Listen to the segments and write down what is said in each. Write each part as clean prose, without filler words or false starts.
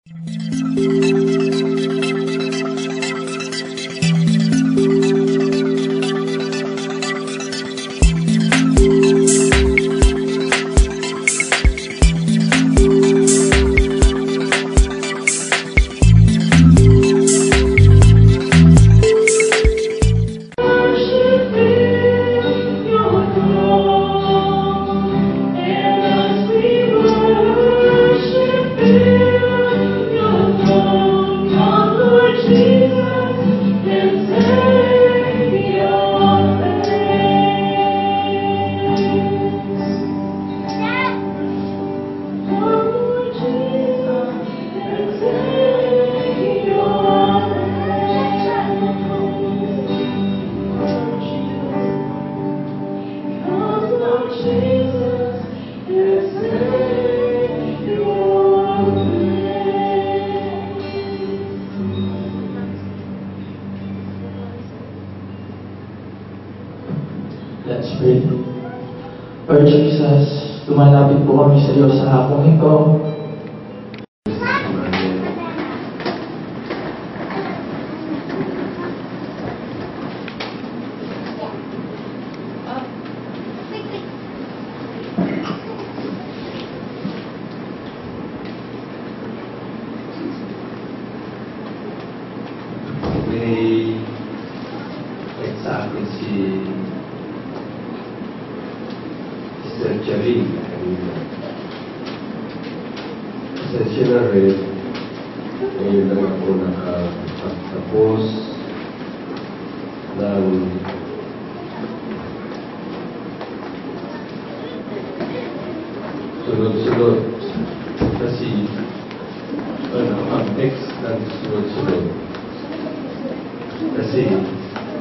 Let's pray. Lord Jesus, lumalapit po kami sa iyo sa hapong ito. May sa akin si Sir Charing kanina. Pasensya na rin. Ngayon lang ako nakapagtapos ng sunod-sunod. Kasi nakapag-text ng sunod-sunod. Kasi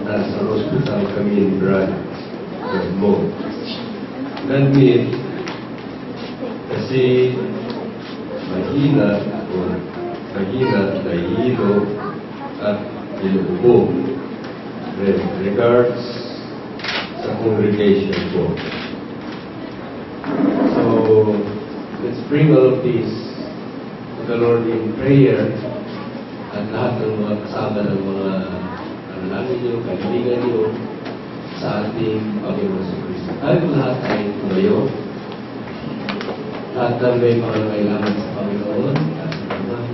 nasa hospital kami in Brad, Vermont. Nag-meet kasi mahina nahihilo at inuubo. Regards sa congregation ko. So, let's bring all of this to the Lord in prayer at lahat ng mga kasama ng mga namin niyo, kaibigan niyo sa ating Panginoon sa Kristo. Tayo lahat ay tumayo. Lahat ng may pangangailangan sa Panginoon at sa Panginoon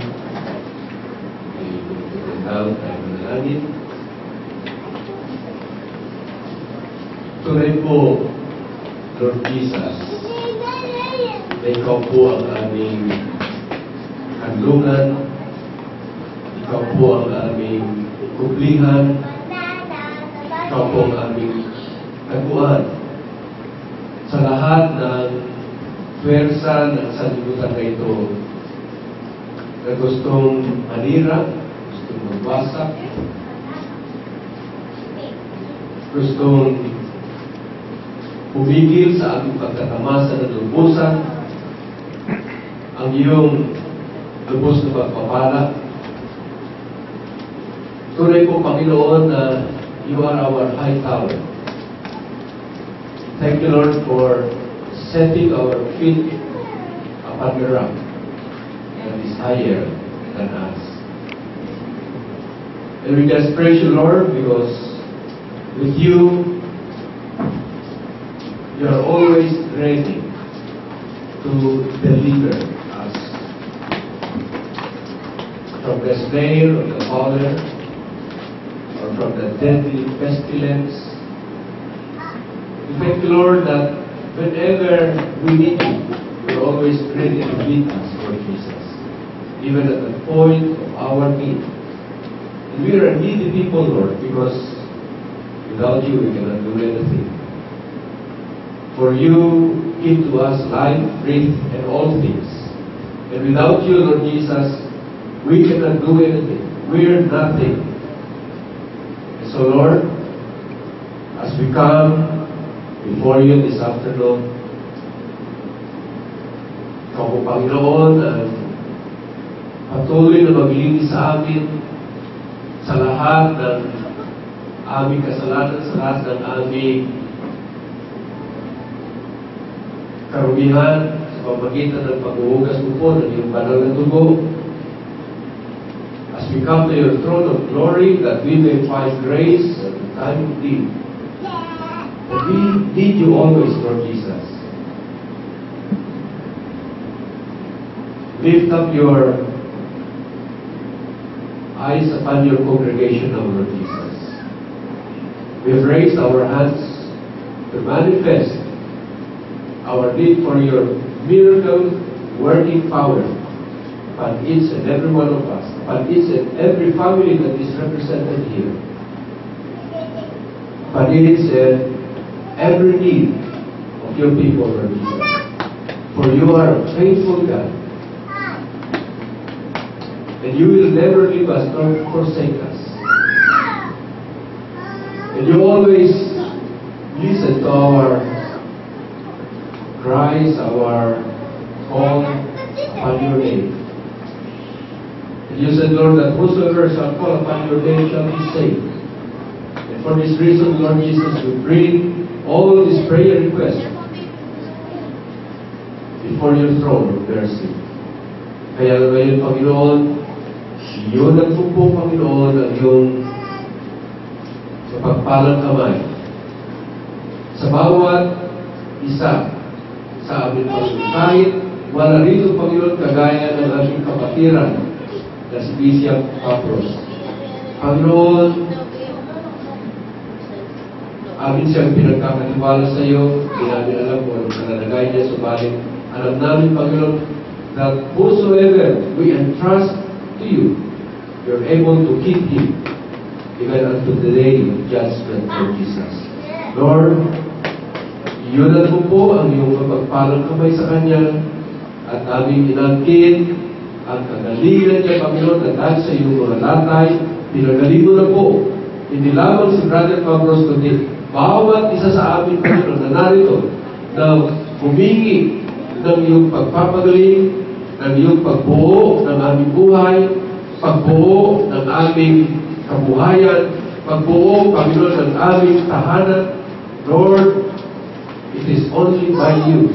ay pagkakataw tayo manalangin. Tunay po, Lord Jesus, na ikaw po ang aming handlungan, ikaw po ang aming kublihan, ikaw po ang aming taguan sa lahat ng pwersa ng sanlibutan na ito na gustong manira, gustong magwasak, gustong pumigil sa aming pagkatamasa ng lubusan ang iyong lubos na pagpapala. Tunay po, Panginoon, na you are our high tower. Thank you, Lord, for setting our feet upon the rock that is higher than us. And we just praise you, Lord, because with you, you are always ready to deliver us from the snare of the fowler, or from the deadly pestilence. We thank you, Lord, that whenever we need you, you're always ready to meet us, Lord Jesus, even at the point of our need. And we are needy people, Lord, because without you, we cannot do anything. For you give to us life, breath, and all things. And without you, Lord Jesus, we cannot do anything. We are nothing. So, Lord, as we come before you this afternoon, ikaw po, Panginoon, ang patuloy na maglinis sa amin sa lahat ng aming kasalanan, sa lahat ng aming karumihan, sa pamagitan ng paghuhugas mo po ng iyong banal na dugo, we come to your throne of glory, that we may find grace at the time of need. That we need you always, Lord Jesus. Lift up your eyes upon your congregation now, Lord Jesus. We've raised our hands to manifest our need for your miracle working power upon each and every one of us, upon each and every family that is represented here, upon each and every need of your people, Lord Jesus. For you are a faithful God, and you will never leave us nor forsake us. And you always listen to our cries, our call upon your name. And you said, Lord, that whosoever shall call upon your name shall be saved. And for this reason, Lord Jesus, we bring all these prayer requests before your throne of mercy. Kaya ngayon, Panginoon, iyon ang po, Panginoon, ang iyong sa pagpalang kamay sa bawat isa sa amin, Panginoon. Kahit wala rito, Panginoon, kagaya ng aming kapatiran na si Bishop Capros. Panginoon, amin siyang pinagkakatiwala sa iyo. Hindi namin alam kung anong kanalagay niya. Subalit, alam namin, Panginoon, that whosoever we entrust to you, you're able to keep him even unto the day of judgment, Lord Jesus. Lord, yun ang po ang iyong mapagpalang kamay sa kanya at aming inangkin ang kagalingan niya, Panginoon, at dahil sa iyong mga latay, pinagaling mo na po, hindi lamang si Brother Capros, kundi bawat isa sa amin, Panginoon, na narito, na humingi ng iyong pagpapagaling, ng iyong pagbuo ng aming buhay, pagbuo ng aming kabuhayan, pagbuo, Panginoon, ng aming tahanan. Lord, it is only by you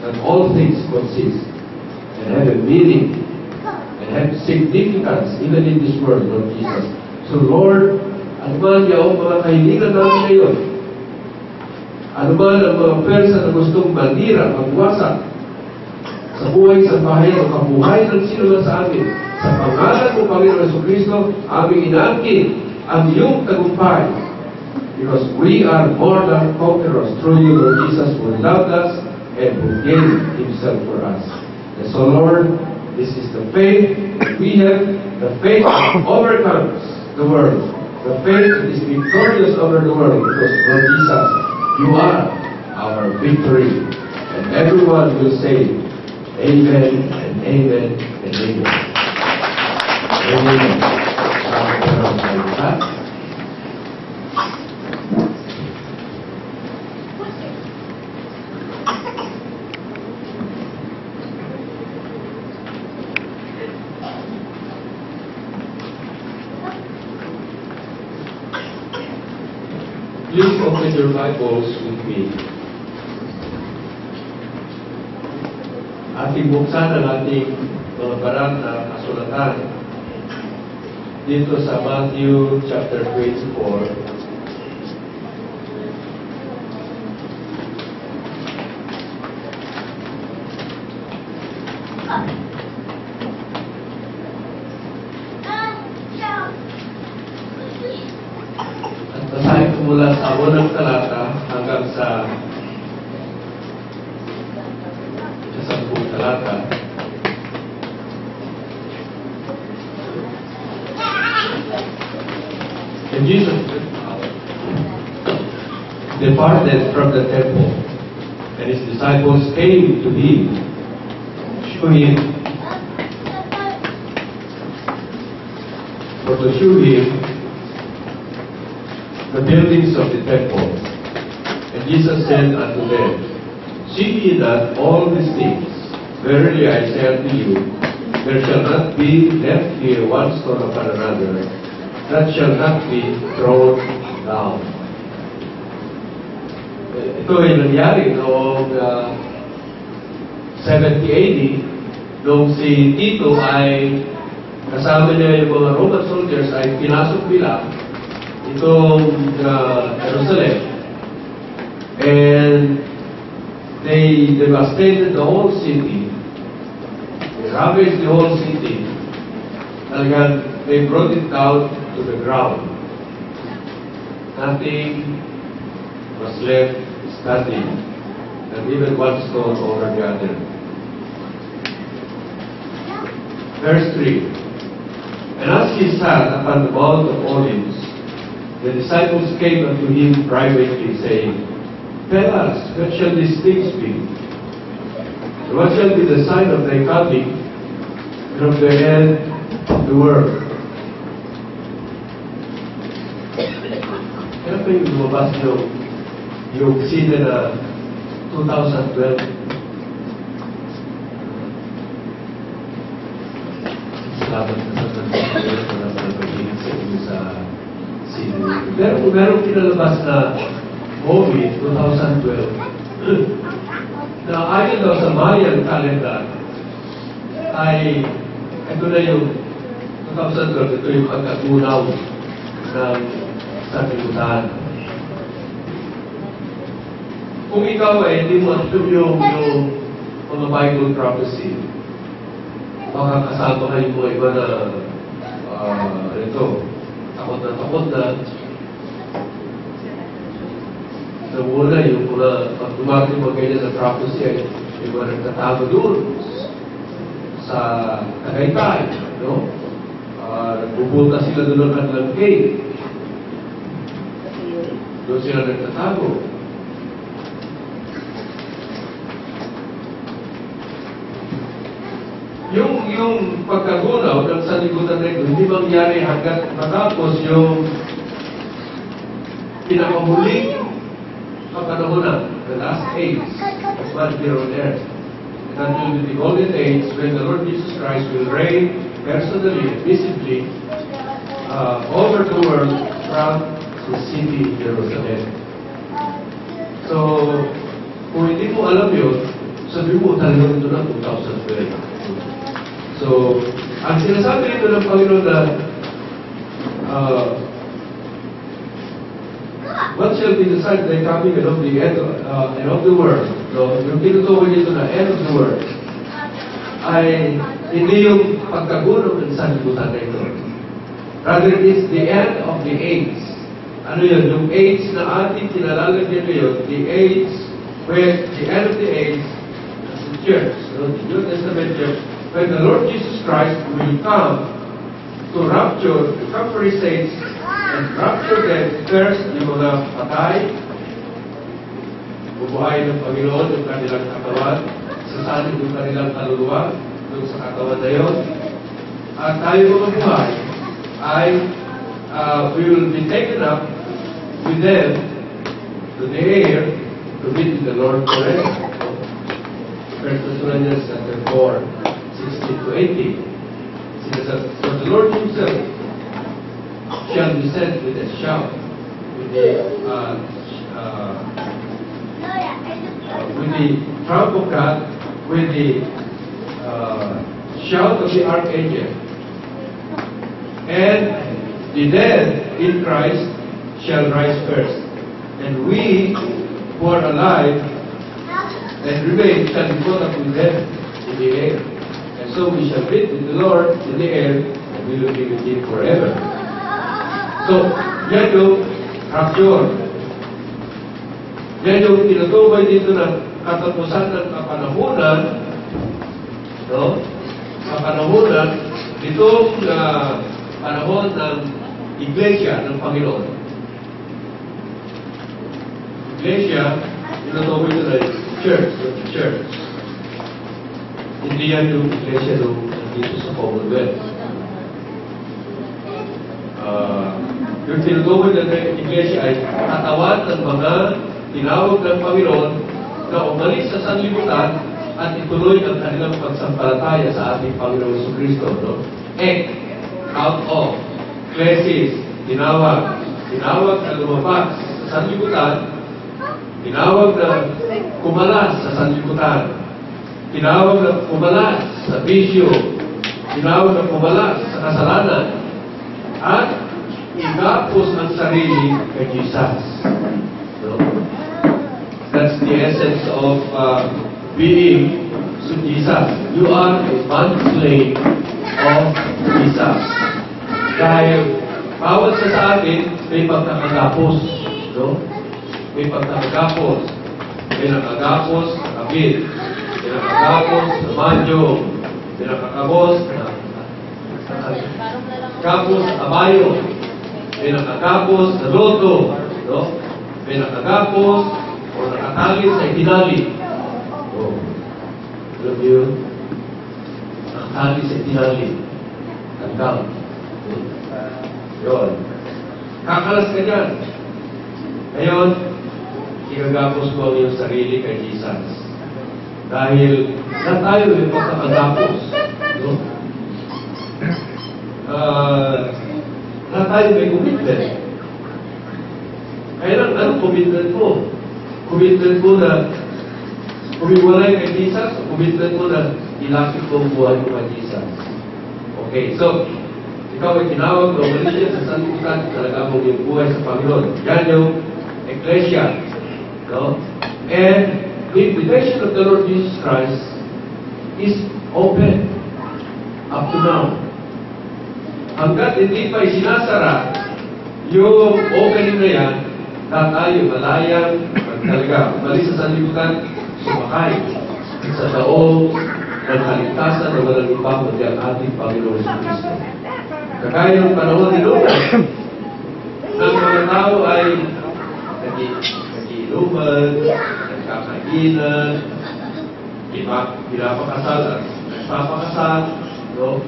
that all things consist and have a meaning and have significance even in this world, Lord Jesus. So Lord, ano man yung mga kahilingan namin ngayon, ano man ang mga persa na gustong manira, magwasak sa buhay sa bahay o kabuhay ng sino na sa amin, sa pangalan mo, Panginoon Jesucristo, aming inaangkin ang iyong tagumpay. Because we are more than conquerors through you, Lord Jesus, who loved us and who gave himself for us. And so, Lord, this is the faith that we have, the faith that overcomes the world, the faith that is victorious over the world, because, Lord Jesus, you are our victory. And everyone will say, Amen and Amen and Amen. Amen. Please open your Bibles with me. Ating buksan ang ating mga banal na kasulatan dito sa Matthew chapter 24. At basahin ko mula sa unang talata hanggang sa 10 talata. And Jesus departed from the temple, and his disciples came to him, to shew him the buildings of the temple. And Jesus said unto them, See ye not all these things? Verily I say unto you, there shall not be left here one stone upon another, that shall not be thrown down. Ito ay nangyari noong 70 AD, noong si Tito ay kasama niya yung mga Roman soldiers ay pinasok nila itong Jerusalem. And they devastated the whole city. They ravaged the whole city. And they brought it down to the ground. Nothing was left standing, and even one stone over the other. Verse 3. And as he sat upon the Mount of Olives, the disciples came unto him privately, saying, Tell us, when shall these things be? And what shall be the sign of thy coming and of the end of the world? Kaya pa yung lumabas yung scene na 2012? Salamat na sa pagpapagiging sa inyo sa scene. Pero kung meron pinalabas na movie, 2012, na ayon daw sa Mayan calendar, ay ito na yung 2012, ito yung pagkagunaw ng sanlibutan. Kung ikaw ay hindi mo alam yung mga Bible prophecy, baka kasama ka yung mga iba na takot na una yung mga pag dumating mga ganyan na prophecy ay yung mga nagtatago doon sa Tagaytay, no? Nagpupunta sila doon ng kanilang cave. Doon sila nagtatago. Yung pagkagunaw ng sanlibutan na ito, hindi mangyari hanggat matapos yung pinakamuling kapanahonan, the last age of man here on earth. And until the golden age, when the Lord Jesus Christ will reign personally and visibly over the world from the city of Jerusalem. So, kung hindi mo alam yun, sabi mo talaga ito na 2012. So, ang sinasabi nito ng Panginoon na what shall be the sign of the coming and of the end of the world? So, yung tinutukoy dito na end of the world ay hindi yung pagkagunaw ng sanlibutan na ito. Rather, it is the end of the age. Ano yun? Yung age na ating kinalalagyan ngayon, the age when the end of the age is the church, the New Testament church, when the Lord Jesus Christ will come to rapture, to come for His saints, and rapture them first, yung mga patay, bubuhayin ng Panginoon yung kanilang katawan, sasanin yung kanilang kaluluwa, yung sa katawan na yun. At tayo mga buhay ay we will be taken up with them to the air to meet with the Lord forever. 1 Thessalonians chapter 4, 16 to 18. For the Lord Himself shall descend with a shout, with the trump of God, with the shout of the archangel, and the dead in Christ shall rise first, and we who are alive and remain shall be caught up with them in the air, and so we shall meet with the Lord in the air, and we will be with Him forever. So, yan yung rapture. Yan yung tinutukoy dito ng katapusan ng kapanahunan, no? Kapanahunan, itong panahon ng Iglesia ng Panginoon. Iglesia, tinutukoy ito na church. Hindi yan yung Iglesia dito sa Commonwealth. Yung tinutukoy ng Iglesia ay katawan ng mga tinawag ng Panginoon na umalis sa sanlibutan at ituloy ang kanilang pagsampalataya sa ating Panginoon Jesucristo. No? Out of, Klesis, tinawag na lumabas sa sanlibutan, tinawag na kumalas sa sanlibutan, tinawag na kumalas sa bisyo, tinawag na pumala sa kasalanan at igapos ang sarili kay Jesus. No? That's the essence of being to Jesus. You are a bondslave of Jesus. Dahil bawat sa atin may pagkakagapos. No? May pagkakagapos. May nakagapos sa kapit. May nakagapos sa manyo. May nakagapos kapos sa kabayo. May nakagapos sa loto. No? May nakagapos o nakatalit sa itinali. Oh. Alam niyo, nakatalit sa itinali. Tandang. Yun. Kakalas ka dyan. Ngayon, igagapos mo ang iyong sarili kay Jesus. Dahil na tayo yung pagkakagapos. No? Na tayo may commitment. Kaya lang, anong commitment mo? Commitment mo na kumiwalay kay Jesus, commitment mo na ilapit mo ang buhay mo kay Jesus. Okay, so, ikaw ay tinawag na umalis sa sanlibutan, talaga mong yung buhay sa Panginoon. Yan yung Ecclesia. No? And the invitation of the Lord Jesus Christ is open up to now. Hanggat hindi pa isinasara yung opening na yan, na tayo malayang talaga umalis sa sanlibutan, sumakay sa taong ng kaligtasan na walang iba kundi ang ating Panginoon sa Kristo. Kagaya ng panahon ni Luna, ang mga tao ay nagiinuman, nagkakainan, pinapakasal at nagpapakasal, no?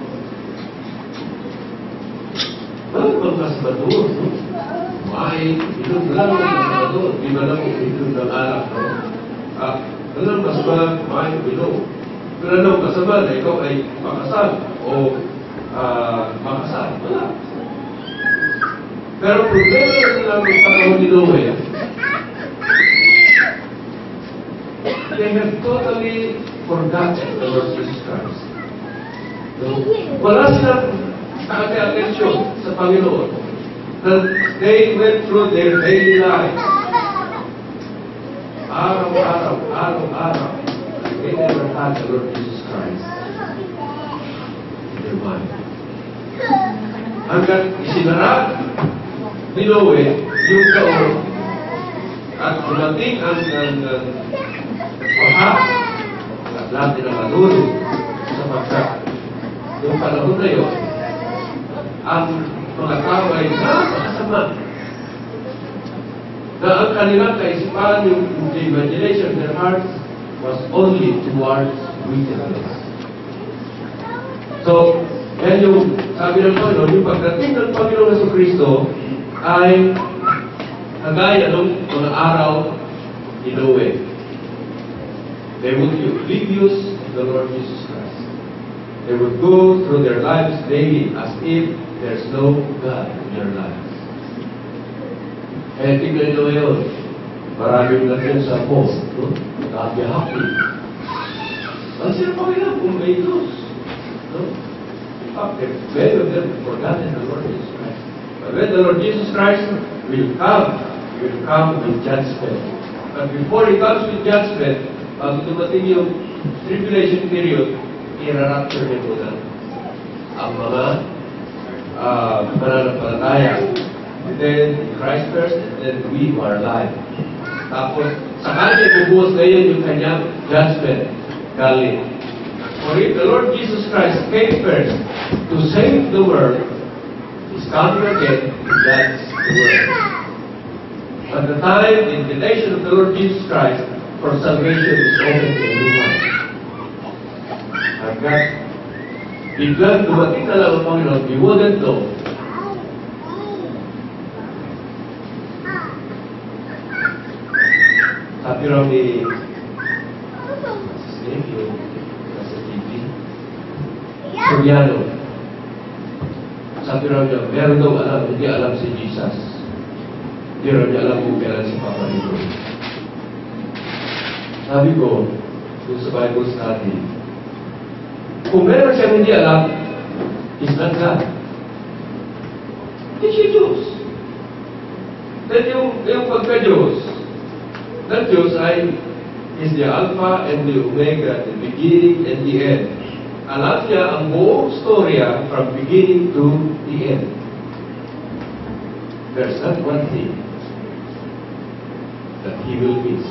Walang mga kasabadoon, no? Kumain, inom lang ang kasabadoon, di ba lang inom ng alak, no? Walang kasama, kumain, inom. Pero anong kasama na ikaw ay pakasal o makasal? Wala. Pero problema nila ng panahon ni Noe, they have totally forgotten the Lord Jesus Christ. So, wala silang nakaka-atensyon sa Panginoon. That they went through their daily life. Araw-araw. They never had the Lord Jesus Christ in their mind. Hanggang isinara ni Noe yung taon at dumating ang baha at lahat na nadulog sa pagkat yung panahon na yun, ang mga tao ay napakasama na ang kanilang kaisipan, yung the imagination of their hearts was only towards wickedness. So, yan yung sabi ng Panginoon, yung pagdating ng Panginoon sa Kristo ay kagaya ng mga araw ni Noe. They would be oblivious to the Lord Jesus Christ. They would go through their lives daily as if there's no God in their lives. Kaya tingnan nyo ngayon, maraming natin sa post, no? Happy. Ang sila Panginoon kung may Diyos. No? In fact, many of them forgotten the Lord Jesus Christ. But when the Lord Jesus Christ will come with judgment. But before He comes with judgment, pag dumating yung tribulation period, i-rapture niya muna ang mga mananampalataya. And then Christ first, and then we who are alive. Tapos, sa kanya bubuhos ngayon yung kanyang judgment galing. For if the Lord Jesus Christ came first to save the world, He's coming again to judge the world. At the time, the invitation of the Lord Jesus Christ for salvation is open to everyone. Hanggang biglang dumating na lang ang Panginoon, we wouldn't know. Sabi raw ni yung nasa TV, Soriano. Sabi raw niya, meron daw alam, hindi alam si Jesus. Hindi raw niya alam kung kailan si Papa Nito. Sabi ko, kung sa Bible study, kung meron siyang hindi alam, He's not God. Hindi siya Diyos. Then yung pagka-Diyos, that Diyos is the Alpha and the Omega, the beginning and the end. Alam niya ang buong storya from beginning to the end. There's not one thing that He will miss.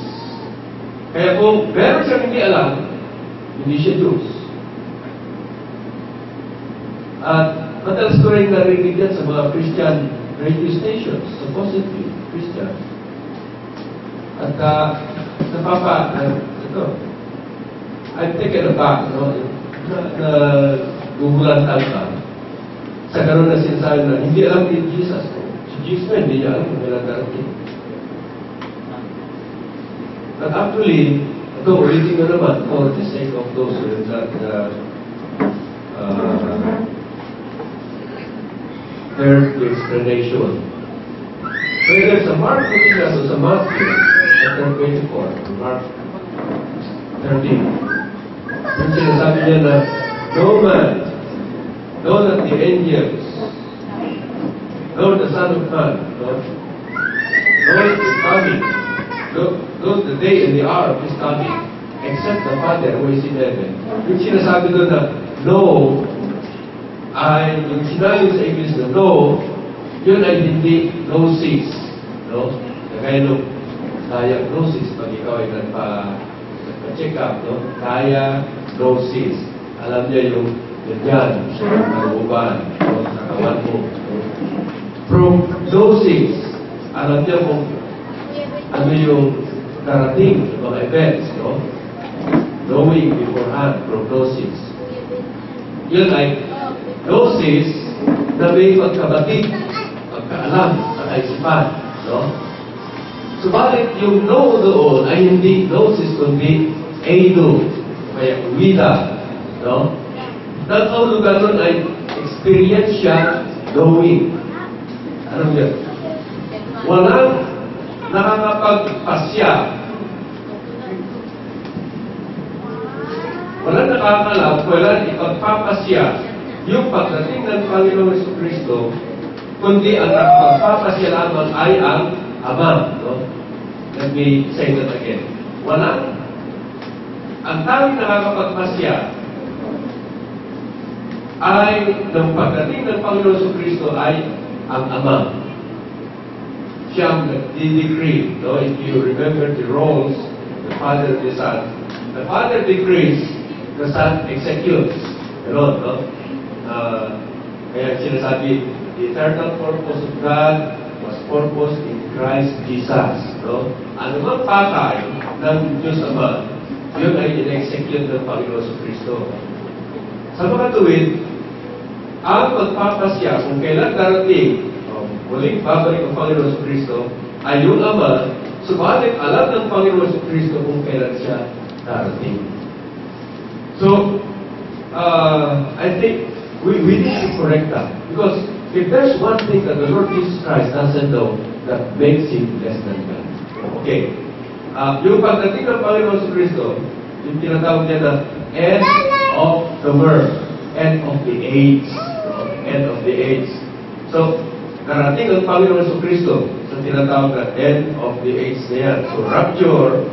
Kaya kung meron siyang hindi alam, hindi siya Diyos. At madalas ko rin narinig yan sa mga Christian radio stations, supposedly Christian. At I'm taken aback, gugulantan ka sa karoon na sinasabi na hindi alam ni Jesus. Si Jesus hindi niya alam kung kailan darating. But actually, ito, ulitin ko naman for the sake of those who have not heard the explanation. So there's a Mark Matthew, sa Matthew, chapter 24, Mark 13. Yung sinasabi niya na, no man, nor that the angels, nor the Son of Man, nor the coming, nor the day and the hour of His coming, except the Father who is in heaven. Yung sinasabi doon na, no, yung sinabi sa English na no, yun ay hindi gnosis. No? Kaya nung diagnosis, pag ikaw ay nagpa-check up, no? Diagnosis. Alam niya yung ganyan, naguban, no? Sa kawan mo. No? Prognosis. Alam niya kung ano yung darating, mga events, no? Knowing beforehand, prognosis. Yun ay gnosis na may pagkabatid, pagkaalam sa kaisipan. No? Subalit yung know doon ay hindi gnosis kundi eido, kaya wida. No? Not all lugar doon ay experiential knowing. Ano yun? Walang nakakapagpasya. Walang nakakalam, walang ipagpapasya yung pagdating ng Panginoon Jesucristo, kundi ang nakapagpapasya lamang ay ang Ama. No? Let me say that again. Walang, ang tanging nakakapagpasya ay ng pagdating ng Panginoon Jesucristo ay ang Ama. Siya ang nag-decree. No? If you remember the roles, the Father and the Son. The Father decrees, the Son executes. Ganon, no? Kaya sinasabi, the eternal purpose of God was purpose in Christ Jesus. No? Ano mang pakay ng Diyos Ama, yun ay in-execute ng Panginoon sa Kristo. Sa mga tuwid, ang pagpapasya kung kailan darating, muling babalik ang Panginoon sa Kristo, ay yung Ama, subalit alam ng Panginoon sa Kristo kung kailan siya darating. So, I think we need to correct that. Because if there's one thing that the Lord Jesus Christ doesn't know, that makes Him less than God. Okay. Yung pagdating ng Panginoon sa Kristo, yung tinatawag niya na end of the world, end of the age. End of the age. So, narating ang Panginoon sa Kristo sa tinatawag na end of the age na yan. So, rapture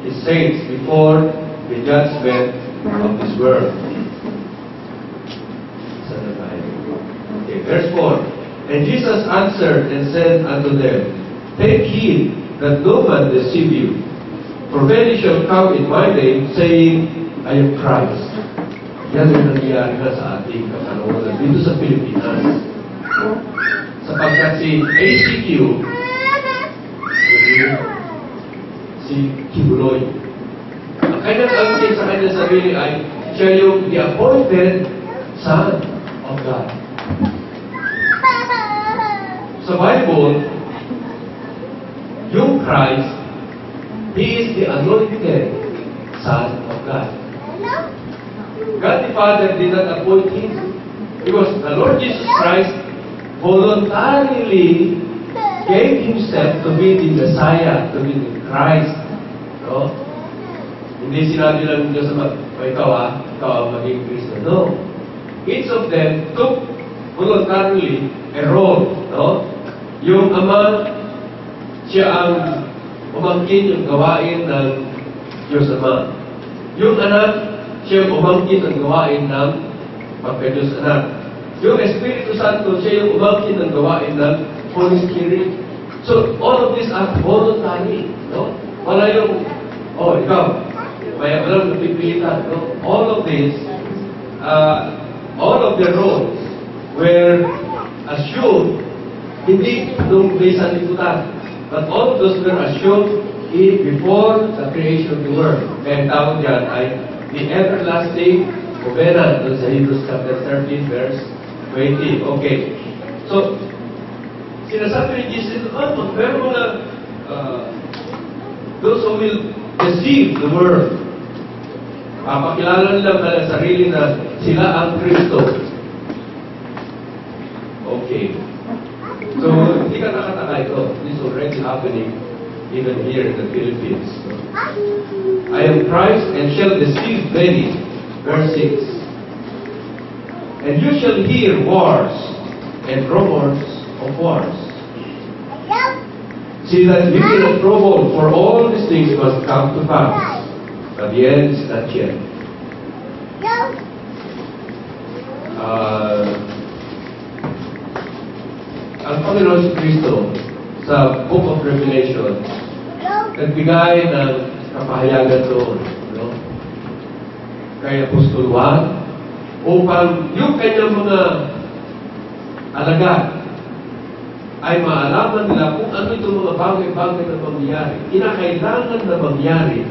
is saints before the judgment of this world. Okay, verse 4. And Jesus answered and said unto them, take heed that no man deceive you. For many shall come in my name, saying, I am Christ. Yan ang nangyayari na sa ating kapanahonan dito sa Pilipinas. Sapagkat si ACQ, si Kibuloy, ang kanyang angkin sa kanyang sarili ay siya yung the appointed Son of God. Sa Bible, yung Christ, He is the anointed Son of God. God the Father did not appoint Him because the Lord Jesus Christ voluntarily gave Himself to be the Messiah, to be the Christ. No? Hindi sinabi lang Diyos na ikaw ang maging Kristo. No. each of them took voluntarily a role, no? Yung ama, siya ang umangkin yung gawain ng Diyos Ama. Yung anak, siya ang umangkin ang gawain ng pagka-Diyos Anak. Yung Espiritu Santo, siya yung umangkin ang gawain ng Holy Spirit. So, all of these are voluntary, no? Wala yung, oh, ikaw, may walang napipilitan, no? All of this, all of the roles were assumed, hindi nung may sanlibutan, but all of those were assumed before the creation of the world. Kaya tawag yan ay the everlasting covenant, dun sa Hebrews chapter 13, verse 20. Okay. So, sinasabi ni Jesus, meron mga those who will deceive the world. Papakilala nila ang sarili na sila ang Kristo. Okay. So, hindi ka nakataka ito. This is already happening even here in the Philippines. I am Christ and shall deceive many. Verse 6. And you shall hear wars and rumors of wars. See that you cannot trouble, for all these things must come to pass. But the end is not yet. Ang Panginoon si Kristo sa Book of Revelation nagbigay ng kapahayagan doon, no? Kay Apostol Juan upang yung kanyang mga alagad ay maalaman nila kung ano itong mga bagay-bagay na mangyayari. Kinakailangan na mangyari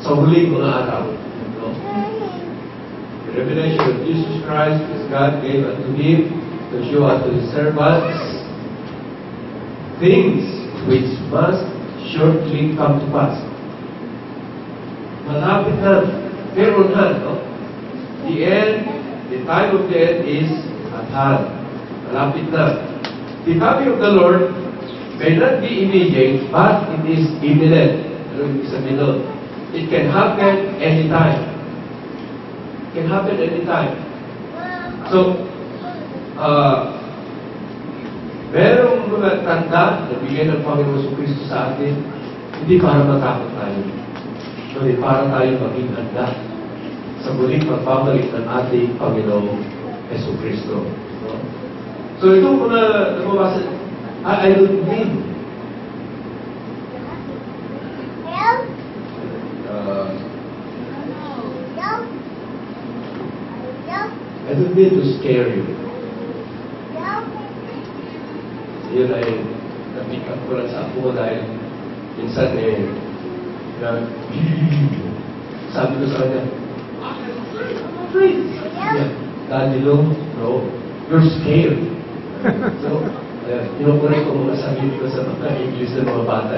sa huling mga araw. No? The revelation of Jesus Christ is God gave unto Him to show unto His servants things which must shortly come to pass. Malapit na. Meron na. No? The end, the time of the end is at hand. Malapit na. The coming of the Lord may not be immediate, but it is imminent. Ano yung sabihin doon? It can happen anytime. It can happen anytime. So, merong mga tanda na bigay ng Panginoon sa Kristo sa atin, hindi para matakot tayo. Kundi para tayo maging handa sa muling pagbabalik ng ating Panginoong Yesu Kristo. No? So, itong mga nababasa, I don't mean I don't mean to scare you. Yun ay na-pick up ko lang sa ako dahil minsan sabi ko sa kanya, I'm afraid. Daddy, no, you're scared. So, kinukuray ko mga sabihin ko sa mga English na mga bata.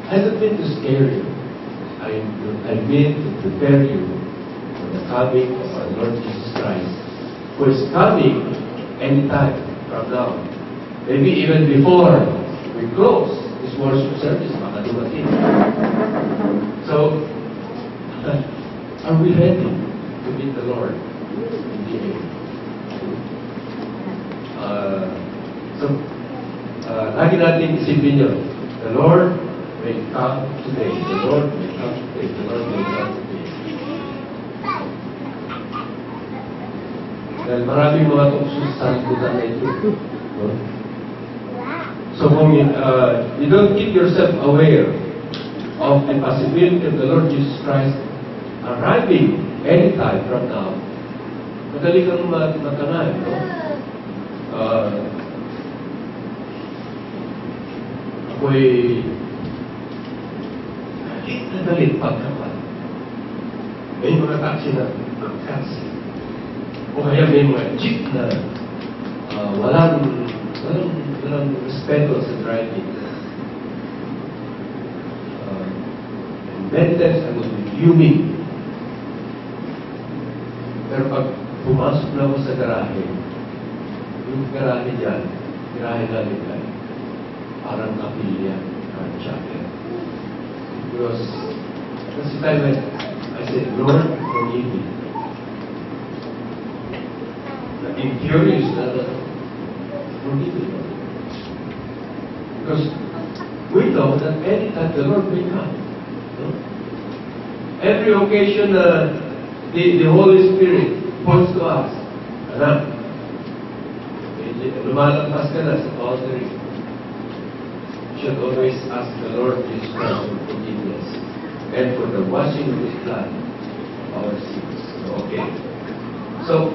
I don't mean to scare you. I mean to prepare you for the coming of our Lord Jesus Christ, who is coming anytime from now. Maybe even before we close this worship service, baka dumating. So, are we ready to meet the Lord in the end? Lagi natin isipin yun. The Lord may come today. The Lord may come today. The Lord may come today. Dahil maraming mga tuksos sa liputan na ito. No? So kung you don't keep yourself aware of the possibility of the Lord Jesus Christ arriving anytime from now, madali kang matanay, no? Ako'y dalit pagkapat. May mga taxi na taxi. O kaya may mga jeep na walang respeto sa driving. And many times I was fuming. Pero pag pumasok na ako sa garahe, yung garahe dyan, garahe namin ay parang kapilya ng chapel. Because the time I said, Lord, forgive me. be furious na forgive me. Because we know that anytime the Lord will come. No? Every occasion the Holy Spirit points to us, anak, lumalabas ka na sa boundary. You should always ask the Lord Jesus Christ for forgiveness and for the washing of His blood of our sins. Okay. So,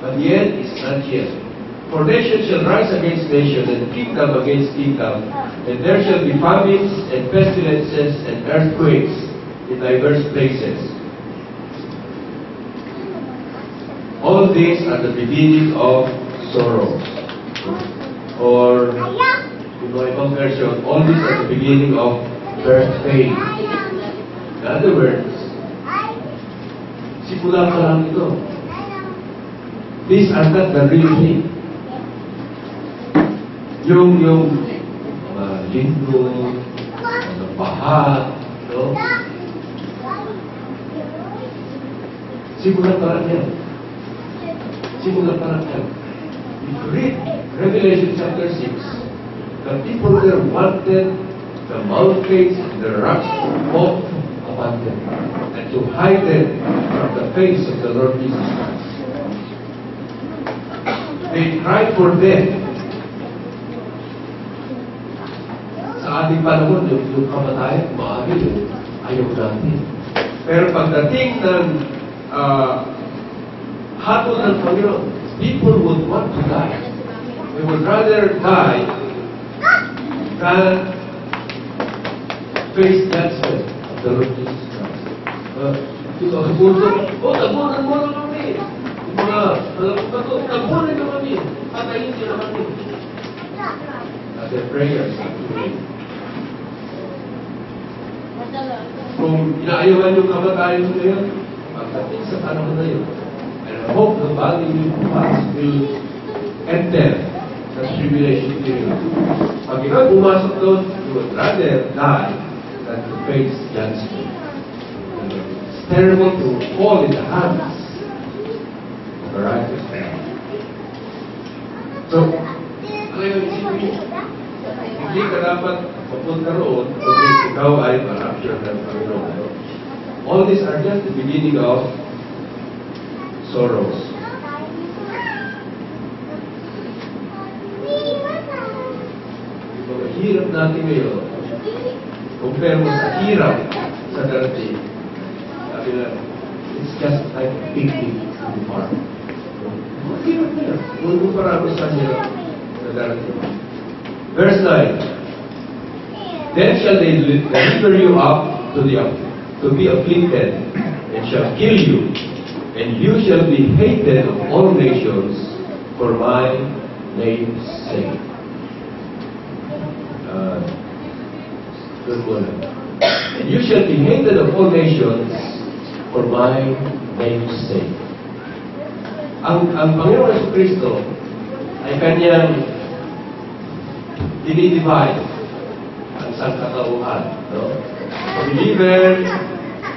but the end is not yet. For nation shall rise against nation, and kingdom against kingdom, and there shall be famines, and pestilences, and earthquakes in diverse places. All these are the beginning of sorrows. Or, in my own version, all these are the beginning of birth pain. In other words, simula pa lang ito. These are not the real thing. Yung lindro, baha, no? Simula pa lang yan. Simula pa lang yan. If you read Revelation chapter 6, the people there wanted the mountains and the rocks to fall upon them and to hide them from the face of the Lord Jesus Christ. They cried for death. Sa ating panahon, yung kamatayan, maaaring ayaw natin. Pero pagdating ng hatol ng Panginoon, people would want to die. They would rather die than face judgment of the Lord Jesus Christ. Tabunan mo na kami. Tabunan nyo kami. Patayin nyo na kami. At their prayers are to me. Kung inaayawan yung kamatayan mo ngayon, pagdating sa panahon na yun, and I hope the body will enter the tribulation period. Pag ikaw pumasok doon, you would rather die than to face judgment. It's terrible to fall in the hands of a righteous man. So, ngayon, hindi ka dapat papunta roon kung ikaw ay ma-rapture ng Panginoon. All these are just the beginning of sorrows. Mga hirap natin ngayon, compare mo sa hirap sa darating, sabi na, it's just like a picnic in the park. Mga hirap na yan. Kung kumpara mo sa hirap sa darating. Verse 9, then shall they deliver you up to be afflicted, and shall kill you, and you shall be hated of all nations for my name's sake. Good morning. And you shall be hated of all nations for my name's sake. Ang Panginoon Jesucristo ay kanyang dinidivide ang sangkatauhan, no? Believer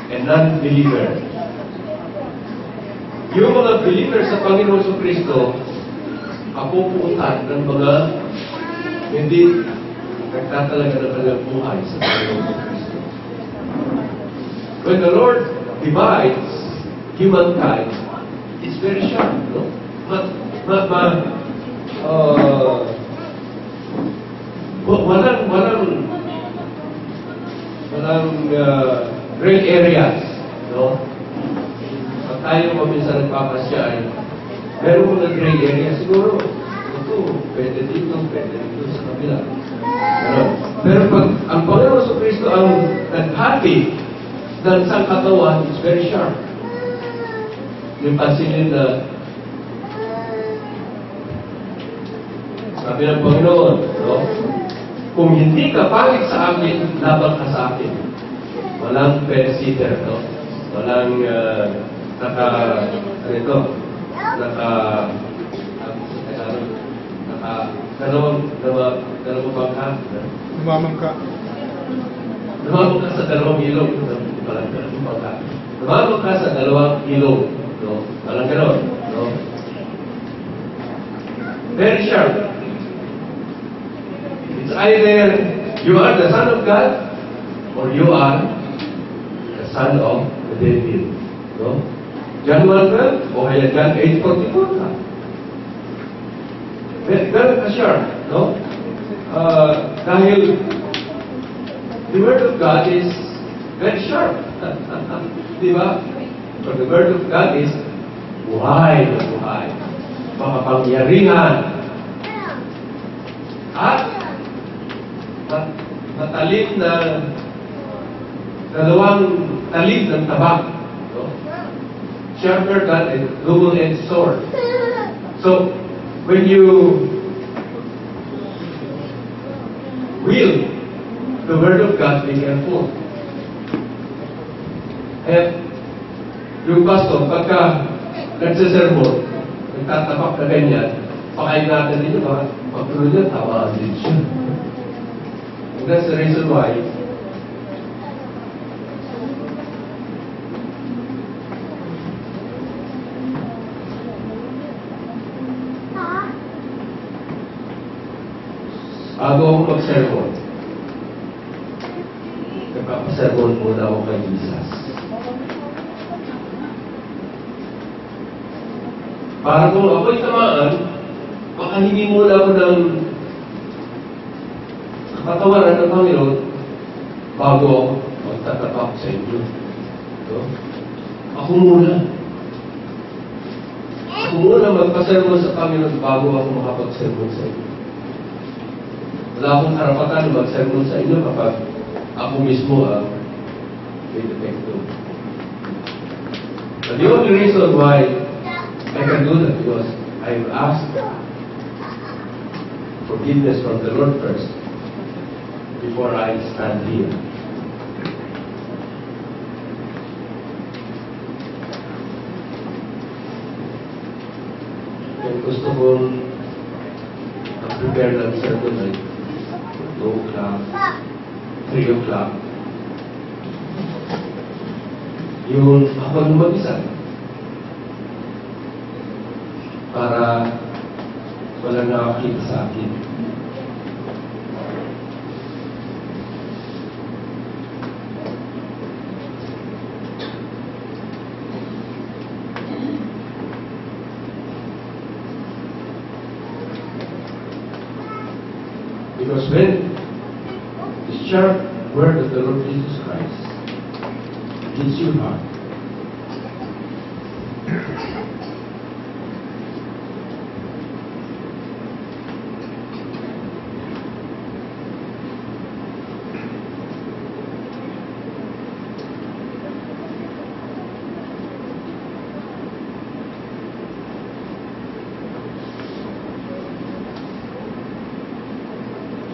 and non-believer. Yung mga believer sa Panginoon Jesucristo, kapupuutan ng mga hindi nagtatalaga ng kanilang buhay sa Panginoon Jesucristo. When the Lord divides humankind, it's very sharp, no? Walang gray areas, no? Pag tayo maminsan nagpapasya ay meron mga gray area siguro. Ito, pwede dito sa kabila. Ano? Pero pag ang Panginoon Jesucristo ang naghati ng sangkatawan, it's very sharp. Yung pansinin na sabi ng Panginoon, no? Kung hindi ka pangit sa akin, laban ka sa akin. Walang pet-sitter, no? Walang dalawang bangka. Lumamang ka. Lumamang ka sa dalawang ilog. Walang bangka. Namalo ka sa dalawang ilog. No? Walang ganon. No? Very sharp. It's either you are the son of God or you are the son of the devil. No? John 1:12 o kaya John 8:44 ka. Very sharp. No? Dahil the word of God is very sharp. Di ba? So the word of God is buhay na buhay. Makapangyarihan. At matalim na dalawang talim ng tabak. No? Sharper than a double-edged sword. So, when you wield the word of God, be careful. And yung pastor, pagka nagsasermon, nagtatapak na ganyan, pakain natin dito, pagtuloy niya, tamaan din siya. And that's the reason why bago ako mag-sermon, nagpapasermon muna ako kay Jesus. Para kung ako'y tamaan, makahingi muna ako ng kapatawaran ng Panginoon bago ako magtatapak sa inyo. So, ako muna. Ako muna magpasermon sa Panginoon bago ako makapagsermon sa inyo. Wala akong karapatan na mag-sermon sa inyo kapag ako mismo ang may defecto. But the only reason why I can do that because I've asked forgiveness from the Lord first before I stand here. Kung gusto kong prepare ng sermon ay 2 o'clock, 3 o'clock. Yung ako nung mag-isa. Para walang nakakita sa akin. Because when the sharp word of the Lord Jesus Christ hits your heart,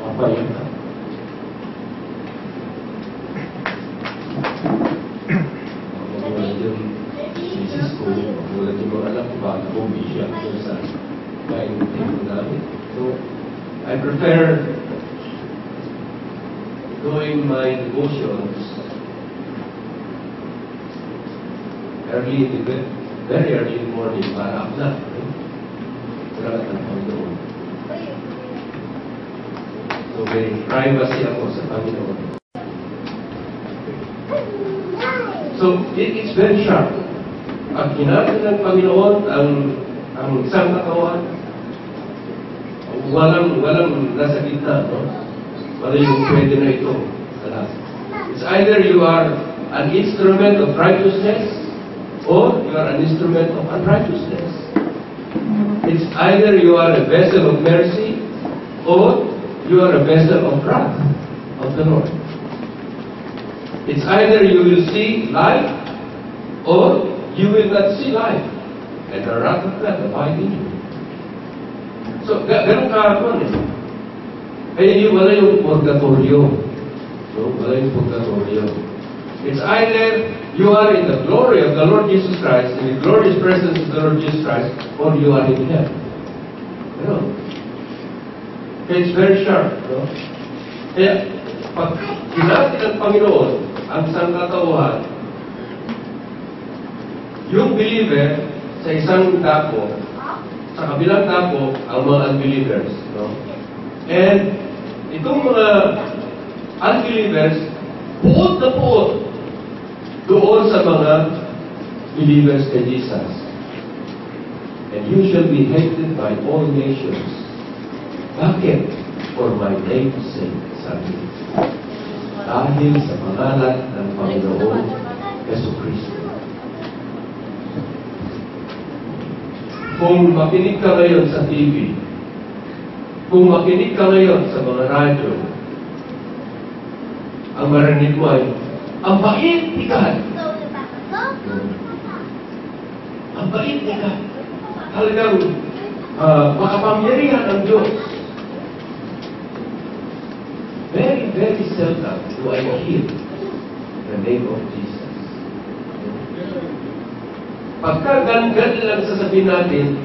papayin ka. Magulat yung misis ko, magulat yung mga anak ko, baka bumisya ako sa kain table namin. So, I prefer doing my devotions very early in the morning para ako na. Salamat ang Panginoon. So, may privacy ako sa Panginoon. So, it's very sharp. Pag ginamit ng Panginoon ang isang katawan, walang nasa gitna, no? Wala yung pwede na ito. It's either you are an instrument of righteousness or you are an instrument of unrighteousness. It's either you are a vessel of mercy or you are a vessel of wrath of the Lord. It's either you will see life or you will not see life. And the wrath of God abide in you. So, ganun kahapon eh. Kaya wala yung purgatorio. No? Wala yung purgatorio. It's either you are in the glory of the Lord Jesus Christ, in the glorious presence of the Lord Jesus Christ, or you are in hell. You know? It's very sharp. No? Kaya, pag ginamit ng Panginoon ang sangkatauhan, yung believer sa isang dako, sa kabilang dako, ang mga unbelievers. No? And itong mga unbelievers, puot na puot doon sa mga believers kay Jesus. And you shall be hated by all nations. Bakit? For my name's sake, sabi niya. Dahil sa pangalan ng Panginoon Jesucristo. Kung makinig ka ngayon sa TV, kung makinig ka ngayon sa mga radyo, ang marinig mo ay, ang bait ni God. Ang bait ni God. Talagang makapangyarihan ang Diyos. Very, very seldom do I hear the name of Jesus. Pagka gan-gan lang sasabihin natin,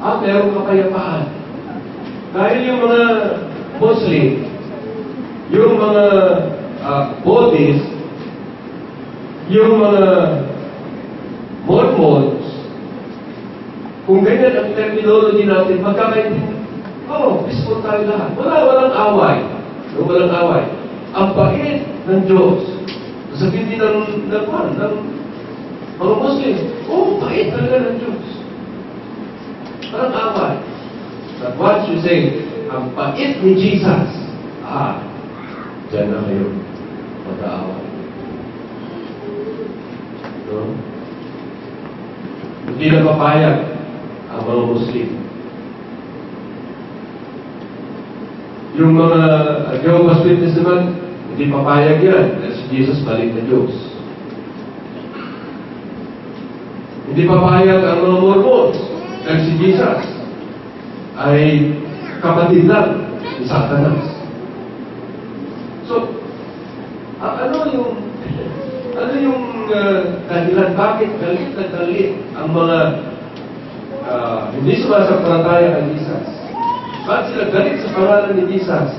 meron kapayapaan. Dahil yung mga Muslim, yung mga Buddhist, yung mga Mormons, kung ganyan ang terminology natin, magkakaintindihan, peaceful tayo lahat. Walang away. Walang away. Ang bait ng Diyos. Sabihin din ng mga Muslim, bait talaga ng Diyos. Parang away. But once you say, ang bait ni Jesus, dyan na kayo mag-aaway. No? Hindi na papayag ang mga Muslim. Yung mga Jehovah's Witness naman, hindi papayag yan. Dahil si Jesus balik na Diyos. Hindi papayag ang mga Mormons. Dahil si Jesus ay kapatid lang ni Satanas. So, ano yung dahilan bakit galit na galit ang mga hindi sumasampalataya kay Jesus? Bakit sila galit sa pangalan ni Jesus?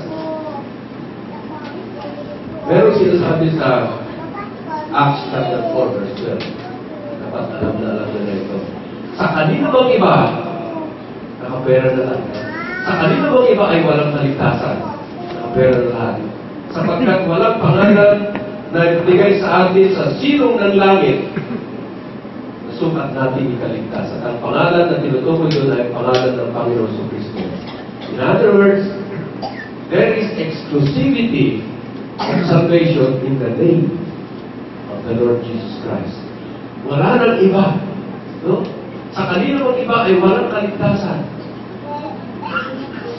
Meron sinasabi sa Acts chapter 4 verse 12. Dapat alam na ito. Sa kanino bang iba, nakapera na lang. Sa kanino bang iba ay walang kaligtasan? Nakapera na lahat. Sapagkat walang pangalan na ibigay sa atin sa silong ng langit na sukat natin ikaligtasan. Ang pangalan na tinutukoy doon ay pangalan ng Panginoon Jesucristo. In other words, there is exclusivity of salvation in the name of the Lord Jesus Christ. Wala nang iba. No? Sa kanino bang iba ay walang kaligtasan.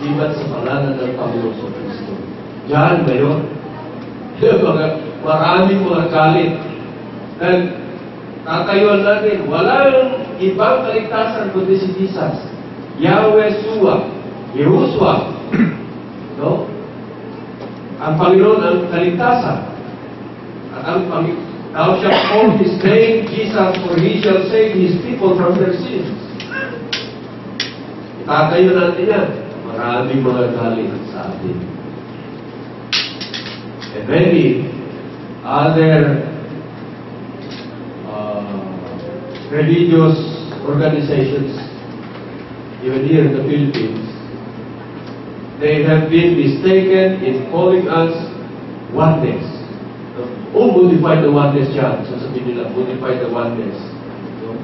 Sibat sa pangalan ng Panginoon Jesucristo. Diyan ngayon, maraming mga galit. Dahil tatayuan natin, walang ibang kaligtasan kundi si Jesus. Yahweh Shua, Yehoshua. No? Ang Panginoon ang kaligtasan. At ang Panginoon, thou shalt call his name Jesus, for he shall save his people from their sins. Itatayo natin yan. Maraming mga galit sa atin. And many other religious organizations, even here in the Philippines, they have been mistaken in calling us oneness. Modify the oneness dyan. Sasabihin nila, modify the oneness. No?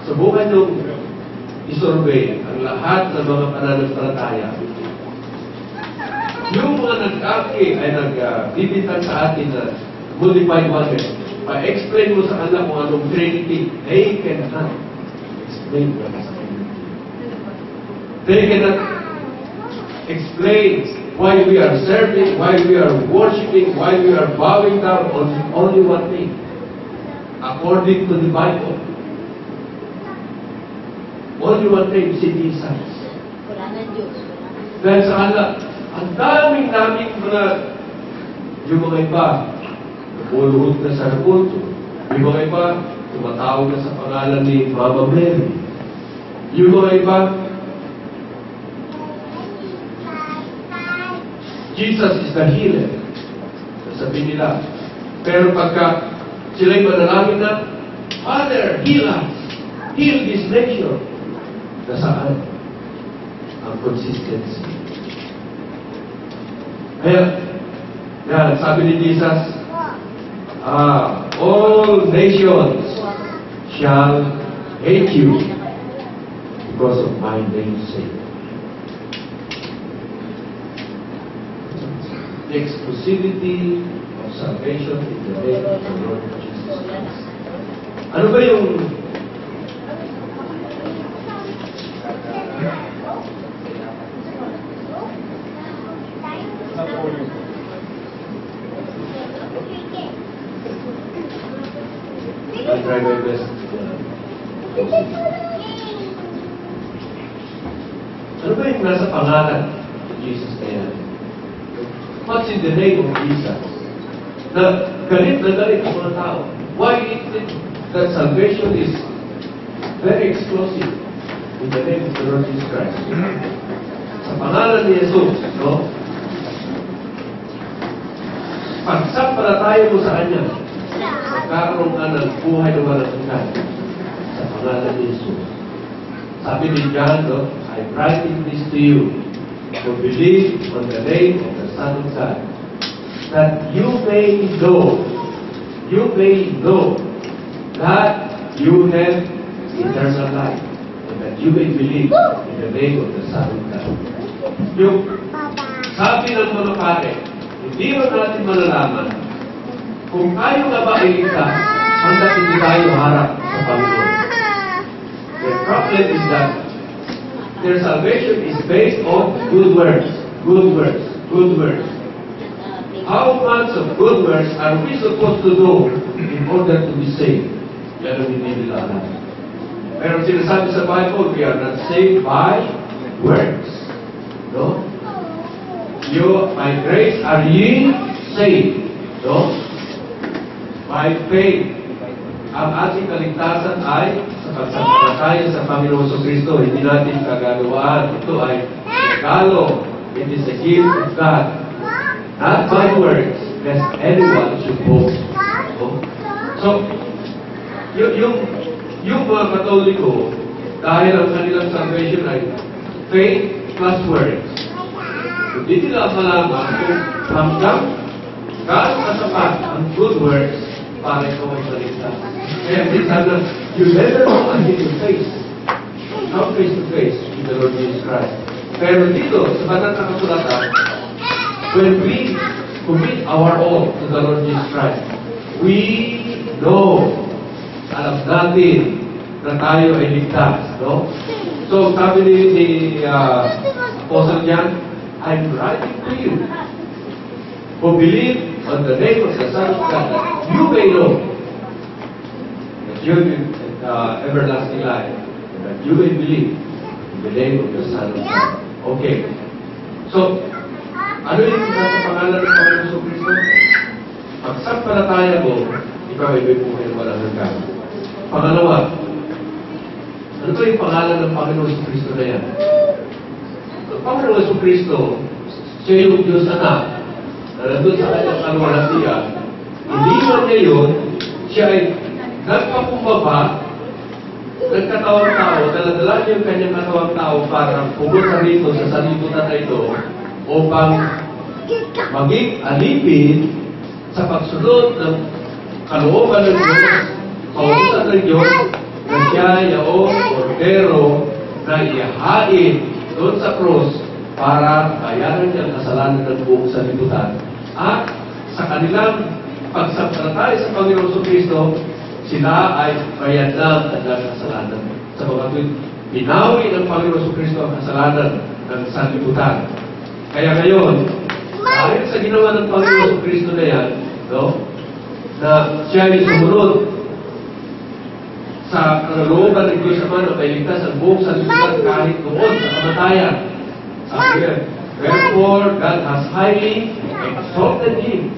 Subukan nyo isurvey ang lahat ng mga pananampalataya. Yung mga nag-aki ay nagbibintang sa atin na modified oneness. Pa-explain mo sa kanila kung anong Trinity, they cannot explain what is Trinity. They cannot explain why we are serving, why we are worshiping, why we are bowing down on only one thing. According to the Bible. Only one thing, si Jesus. Wala na Diyos. Dahil sa kanila, ang daming mga yung mga iba, napuluhod na sa kulto. Yung mga iba, tumatawag na sa pangalan ni Mama Mary. Yung mga iba, Jesus is the healer. Sasabihin nila. Pero pagka Sila'y manalangin na, Father, heal us. Heal this nation. Nasaan ang consistency? Kaya, yan, sabi ni Jesus, all nations shall hate you because of my name's sake. The exclusivity of salvation in the name of the Lord Jesus Christ. Ano ba yung I'll try my best. Ano ba yung nasa pangalan ni Jesus na yan? What's in the name of Jesus? Na galit ang mga tao. Why is it that salvation is very exclusive in the name of the Lord Jesus Christ? Sa pangalan ni Jesus, no? Pagsampalataya mo sa Kanya, magkakaroon ka ng buhay na walang hanggan sa pangalan ni Jesus. Sabi ni John, no? I'm writing this to you to believe on the name of the Son of God, that you may know that you have eternal life, and that you may believe in the name of the Son of God. Yung sabi ng mga pare, hindi mo natin malalaman kung tayo nga ba ay ligtas hanggang hindi tayo harap sa Panginoon. The problem is that their salvation is based on good works. Good works. Good works. How much of good works are we supposed to do in order to be saved? Yan ang hindi nila alam. Pero sinasabi sa Bible, we are not saved by works. No? You, by grace are ye saved. No? By faith. Ang ating kaligtasan ay sa pagsampalataya sa Panginoon Kristo. Hindi natin kagawaan. Ito ay regalo. It is a gift of God. Not by works, lest anyone should boast. So, yung mga Katoliko, dahil ang kanilang salvation ay faith plus works. Hindi nila malaman kung hanggang gaano kasapat ang good works para ikaw ay maligtas. Kaya minsan na, you never know until you face. Not face to face with the Lord Jesus Christ. Pero dito, sa banal na kasulatan, when we commit our all to the Lord Jesus Christ, we know, alam natin na tayo ay ligtas, no? So, sabi ni Apostle John, I'm writing to you who believe on the name of the Son of God, that you may know that you have everlasting life, and that you may believe in the name of the Son of God. Okay. So, ano yung nasa pangalan ng Panginoon Kristo? Pagsampalataya mo, ikaw ay may buhay na walang hanggan. Pangalawa, ano ba yung pangalan ng Panginoon Kristo na yan? Ang Panginoon Kristo, siya yung Diyos Anak, na nandun sa kanyang kalwalhatiya. Iniwan niya yun, siya ay nagpakumbaba, nagkatawang tao, daladala niya yung kanyang katawang tao para pumunta rito sa sanlibutan na ito upang maging alipin sa pagsunod ng kalooban ng Diyos, pautusan ng Diyos, na siya yaong kordero na ihahain doon sa krus para bayaran niya ang kasalanan ng buong sanlibutan. At sa kanilang pagsampalataya sa Panginoon Kristo, sila ay bayad ng kanilang kasalanan. Sa mga binawi ng Panginoon Kristo ang kasalanan ng sanlibutan. Kaya ngayon, dahil sa ginawa ng Panginoon Kristo na yan, no, na siya ay sumunod sa kalooban ng Diyos Ama na mailigtas ang buong sanlibutan kahit doon sa kamatayan. Sabi yan, wherefore God has highly exalted Him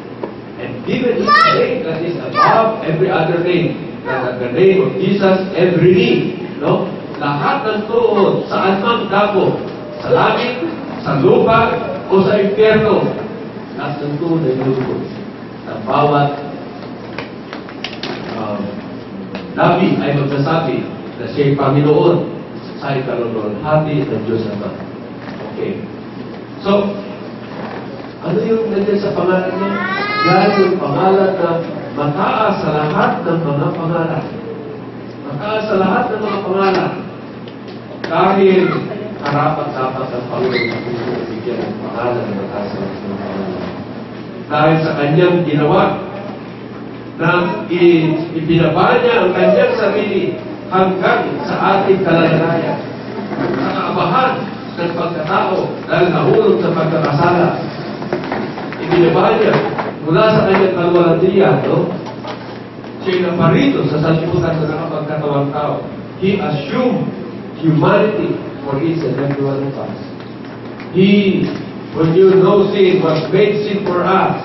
and given Him a name that is above every other name, that at the name of Jesus every knee, no? Lahat ng tuhod, saan mang dako, sa langit, sa lupa, o sa impyerno, lahat ng tuhod ay lulubog. Sa bawat Labi ay magsasabi na siya'y Panginoon sa ikalulwalhati ng Diyos Ama. Okay. So, ano yung nandiyan sa pangalan niya? Yan yung pangalan na mataas sa lahat ng mga pangalan. Mataas sa lahat ng mga pangalan. Dahil karapat-dapat ang Panginoon kung bigyan ng pangalan na mataas sa lahat ng mga pangalan. Dahil sa kanyang ginawa na ibinaba niya ang kanyang sarili hanggang sa ating kalalagayan. Sa kaabahan ng pagkatao dahil nahulog sa pagkakasala. Ibinaba niya mula sa kanyang kalwalantiya, no? Siya'y naparito sa sanlibutan na nakapagkatawang tao. He assumed humanity for each and every one of us. He, when you know sin, was made sin for us,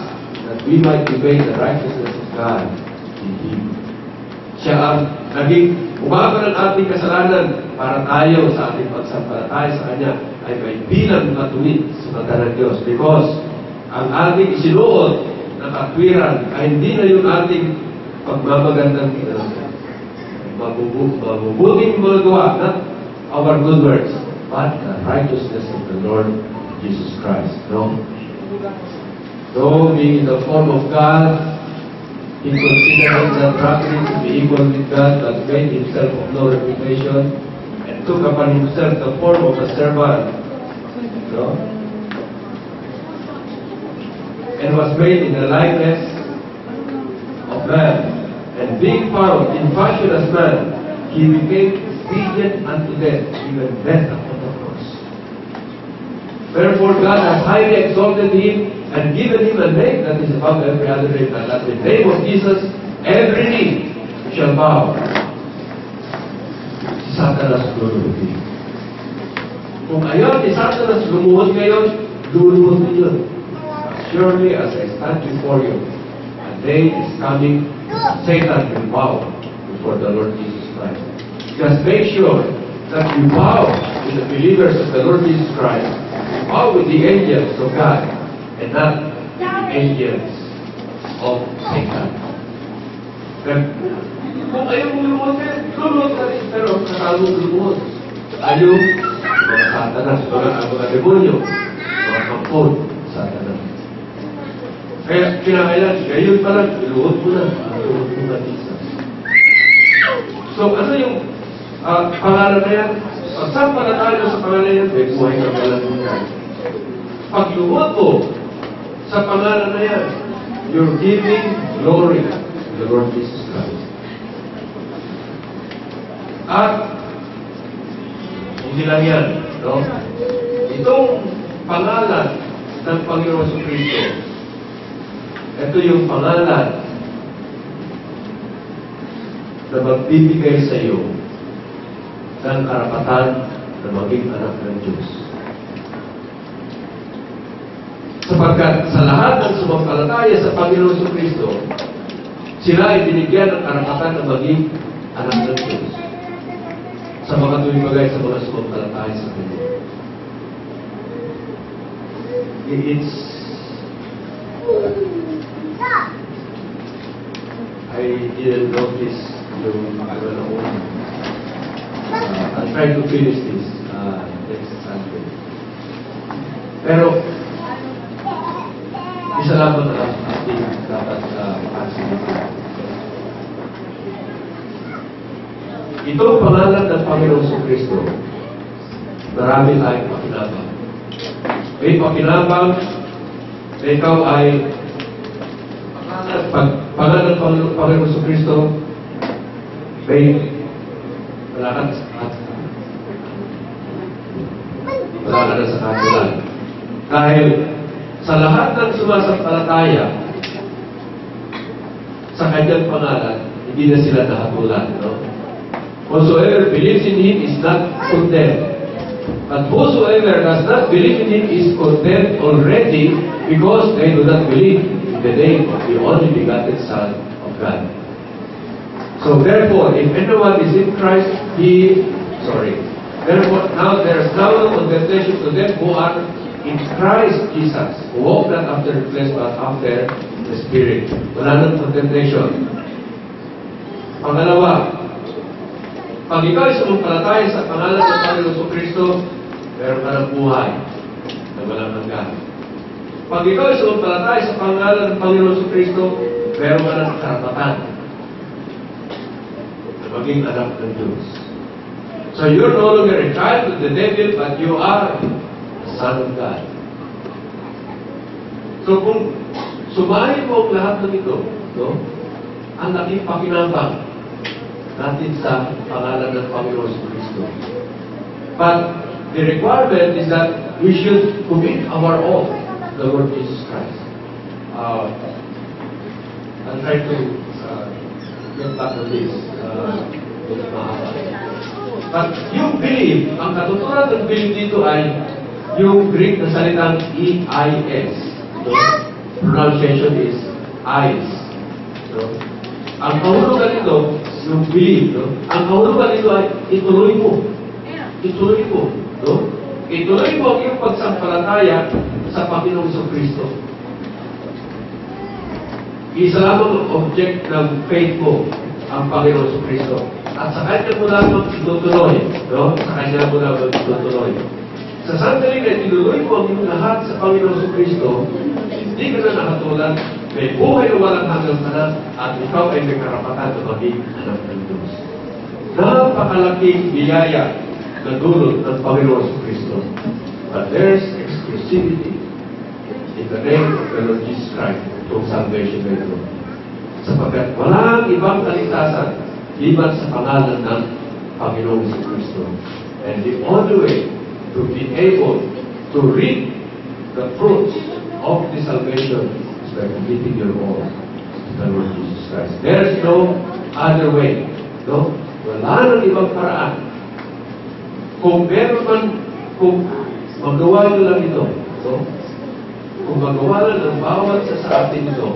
that we might be made the righteousness of God in Him. Siya ang naging umaga ng ating kasalanan para tayo sa ating pagsampalataya sa Kanya ay may bilang matuwid sa mata ng Diyos. Because ang ating isinuot na katwiran ay hindi na yung ating pagmamagandang kinalaman. Mabubuting mga gawa, not our good works, but the righteousness of the Lord Jesus Christ. No? Though being in the form of God, He considered not robbery to be equal with God, but made Himself of no reputation, and took upon Himself the form of a servant, no? And was made in the likeness of man. And being found in fashion as man, He became obedient unto death, even death upon the cross. Therefore God has highly exalted Him and given Him a name that is above every other name, and at the name of Jesus, every knee shall bow. Si Satanas luluhod. Kung ayaw ni Satanas lumuhod ngayon, luluhod niyo. Surely as I stand before you, a day is coming, Satan will bow before the Lord Jesus Christ. Just make sure that you bow with the believers of the Lord Jesus Christ, bow with the angels of God, and not the angels of Satan. Kung ayaw mong lumuhod ka rin, pero kakalong lumuhod. Ayaw, mga Satanas, mga demonyo, mga kampon, Satanas. Kaya kinakailan, ngayon pa lang, iluhod mo na, iluhod mo na Jesus. So, ano yung pangalan na yan? Pagsampalataya sa pangalan yan, may buhay ka pala yan. Pag luhod mo sa pangalan na yan, you're giving glory to the Lord Jesus Christ. At, hindi lang yan, no? Itong pangalan ng Panginoon sa Kristo, ito yung pangalan na magbibigay sa iyo ng karapatan na maging anak ng Diyos. Sapagkat sa lahat ng sumampalataya sa Panginoon sa Kristo, sila ay binigyan ng karapatan na maging anak ng Diyos. Sa mga tuwing-bagay sa mga sumampalataya sa Kanya. I didn't notice yung I'll try to finish this next Sunday. Pero, isa lamang na ating dapat pansin. Itong pangalan ng Panginoon sa Kristo, marami tayong pakinabang. May pakinabang na ikaw ay pangalan ng Panginoon sa Kristo, may wala ka na sa kanila. Dahil sa lahat ng sumasampalataya sa kanyang pangalan, hindi na sila nahatulan. No? Whosoever believes in Him is not condemned. But whosoever does not believe in Him is condemned already because they do not believe in the name of the only begotten Son of God. So therefore, if anyone is in Christ, therefore now there is now no condemnation to them who are in Christ Jesus, who walk not after the flesh but after the Spirit. Wala nang condemnation. Pangalawa, Pag ikaw ay sumampalataya sa pangalan ng Panginoon Kristo, meron ka ng buhay na walang hanggan. Pag ikaw ay sumampalataya sa pangalan ng Panginoon Kristo, meron ka ng karapatan na maging anak ng Diyos. So you're no longer a child of the devil, but you are a son of God. So kung sumahin mo ang lahat ng ito, no? Ang laking pakinabang natin sa pangalan ng Panginoon Kristo. But the requirement is that we should commit our all to the Lord Jesus Christ. I'll try to get back on this. But yung believe, ang katuturan ng believe dito ay yung Greek na salitang E-I-S. So, pronunciation is eyes. So, ang kahulugan nito, yung believe, no? Ang kahulugan nito ay ituloy mo. Ituloy mo. No? Ituloy mo ang iyong pagsampalataya sa Panginoong Kristo. Isa lamang ang object ng faith mo, ang Panginoong Kristo. At sa Kanya mo lamang itutuloy. No? Sa Kanya mo lamang itutuloy. Sa sandali na tinuloy mo ang iyong lahat sa Panginoong Kristo, hindi ka na nakatulad, may buhay na walang hanggang ka na, at ikaw ay may karapatan na maging anak ng Diyos. Napakalaking biyaya na dulot ng Panginoon Kristo. But there's exclusivity in the name of the Lord Jesus Christ kung salvation na ito. Sapagkat walang ibang kaligtasan liban sa pangalan ng Panginoon Kristo. And the only way to be able to reap the fruits of the salvation is by committing your all to the Lord Jesus Christ. There's no other way. No? Wala nang ibang paraan. Kung meron man, kung magawa nyo lang ito, no? Kung magawa lang ng bawat sa atin ito,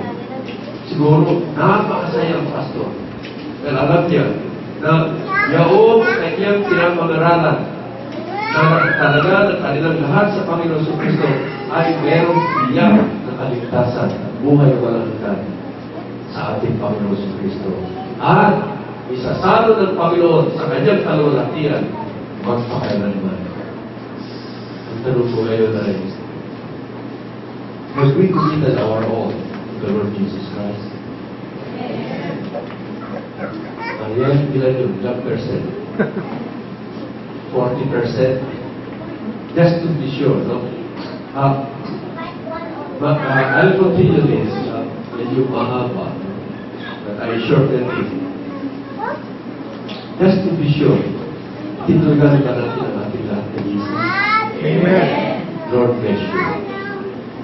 siguro napakasaya ang pastor. Dahil alam niya na yaong kanyang pinapangaralan na talaga ng kanilang lahat sa Panginoon Kristo ay merong iyak na kaligtasan at buhay na walang hanggan sa ating Panginoon Kristo. At isasalo ng Panginoon sa kanyang kalulatian magpakailanman. Ang tanong ko ngayon ay, have we committed our all to the Lord Jesus Christ? Ayan, ilan yun? Ilang percent? 40%? Just to be sure, no? I'll continue this medyo mahaba, but I shorten it. Just to be sure, tituloy ba natin ang ating lahat ng Jesus? Amen. Lord bless you.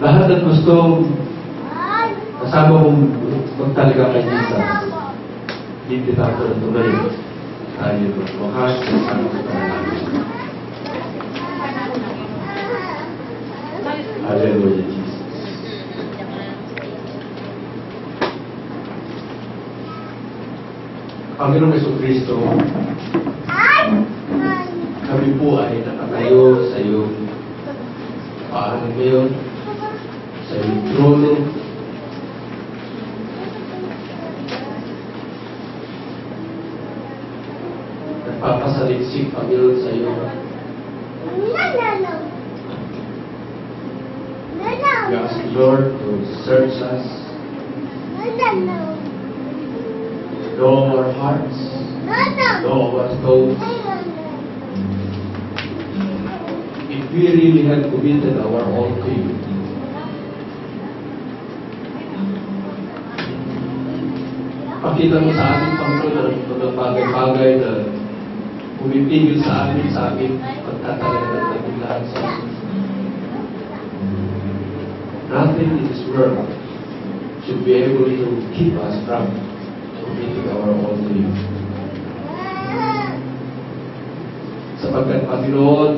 Lahat ng gusto kasama mong magtalaga kay Jesus, hindi tayo na tumayo. Tayo magwakas sa sarang panalangin. Hallelujah, Jesus. Panginoong Jesucristo, kami po ay nakatayo sa iyong paanan ngayon, sa iyong trono. Nagpapasaliksik, Panginoon, sa iyo. We ask you, Lord, to search us, know our hearts, know our thoughts. If we really have committed our all to you, pakita mo sa amin, Panginoon, ang mga bagay-bagay na pumipigil sa amin pagtatalaga ng ating lahat sa amin. Nothing in this world should be able to keep us from committing our all to you. Sapagkat, Panginoon,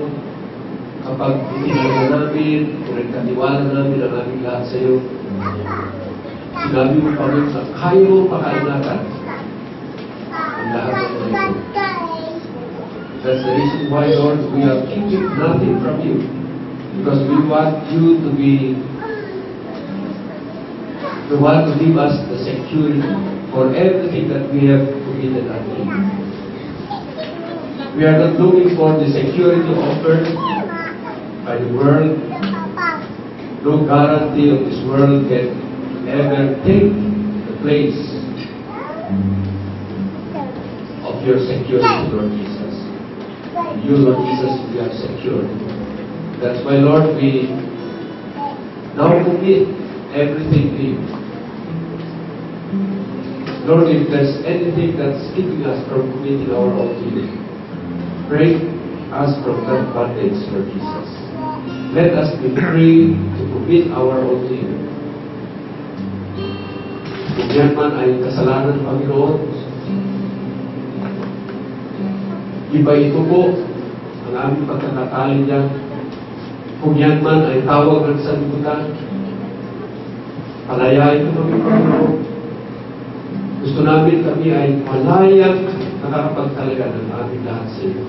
kapag itinalaga namin, pinagkatiwala namin ang ating lahat sa iyo, sinabi mo, Panginoon, na kaya mo pakainatan ang lahat ng mga ito. That's the reason why, Lord, we are keeping nothing from you. Because we want you to be the one to give us the security for everything that we have committed unto you. We are not looking for the security offered by the world. No guarantee of this world can ever take the place of your security, Lord Jesus. You, Lord Jesus, we are secure. That's why, Lord, we now commit everything to you. Lord, if there's anything that's keeping us from committing our own to you, break us from that bondage, Lord Jesus. Let us be free to commit our own to you. Kung yan man ay kasalanan, Panginoon, iba ito po ang aming pagkakatali niyan. Kung yan man ay tawag ng sanlibutan, palayain mo kami, Panginoon. Gusto namin kami ay malayang nakakapagtalaga ng aming lahat sa iyo.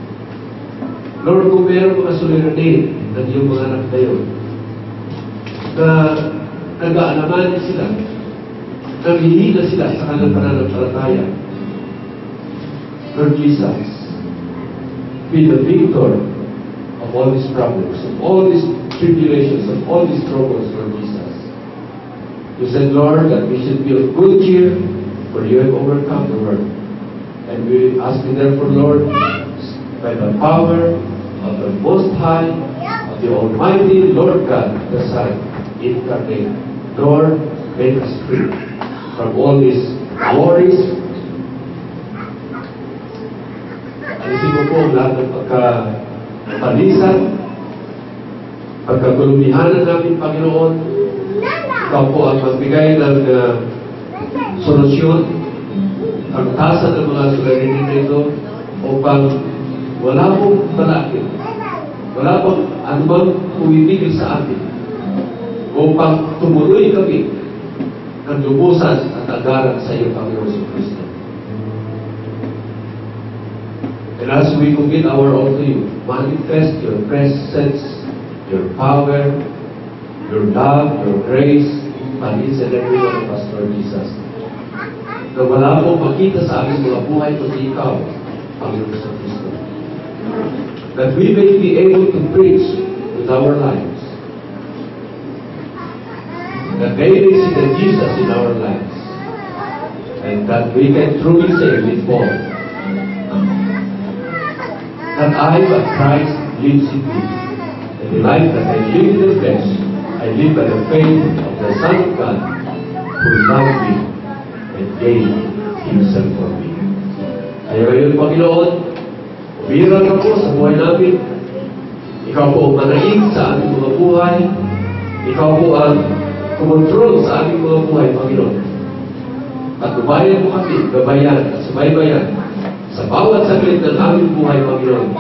Lord, kung meron mga suliranin ng iyong mga anak na yun, na nag-aalaman sila, naghihina sila sa kanilang pananampalataya, Lord Jesus, be the victor of all these problems, of all these tribulations, of all these troubles, Lord Jesus. You said, Lord, that we should be of good cheer, for you have overcome the world. And we ask you therefore, Lord, by the power of the Most High, of the Almighty Lord God, the Son, incarnate, Lord, make us free from all these worries. Alisin mo po ang lahat ng pagkapalisan, pagkagulumihanan namin, Panginoon. Ikaw po ang magbigay ng solusyon, pagtasan ng mga suliranin na ito, upang wala pong balakid, wala pong anumang pumipigil sa atin, upang tumuloy kami ng lubusan at agaran sa iyo, Panginoon sa Kristo. And as we commit our all to you, manifest your presence, your power, your love, your grace, on each and every one of us, Lord Jesus. Na wala pong makita sa aming mga buhay kundi ikaw, Panginoon sa Kristo. That we may be able to preach with our lives. That they may see the Jesus in our lives. And that we can truly say with Paul, that I, but Christ, lives in me. And the life that I live in the flesh, I live by the faith of the Son of God, who loved me and gave Himself for me. Kaya ngayon, Panginoon, umiral ka po sa buhay namin. Ikaw po ang manaig sa aming mga buhay. Ikaw po ang kumontrol sa aming mga buhay, Panginoon. At lumayan mo kami, gabayan at subaybayan sa bawat saglit ng aming buhay, Panginoon.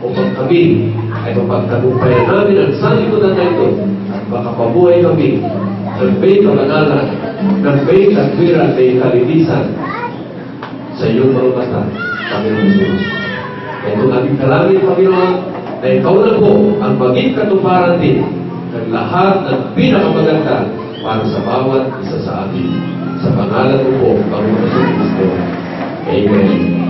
Upang kami ay mapagtagumpayan namin ang sanlibutan na ito at makapabuhay kami ng may kabanalan, ng may katwiran, may kalinisan sa iyong mga mata, Panginoon Diyos. Ito ang aming kalangin, Panginoon, na ikaw na po ang maging katuparan din ng lahat ng pinakamaganda para sa bawat isa sa atin. Sa pangalan mo po, Panginoon Kristo. Amen.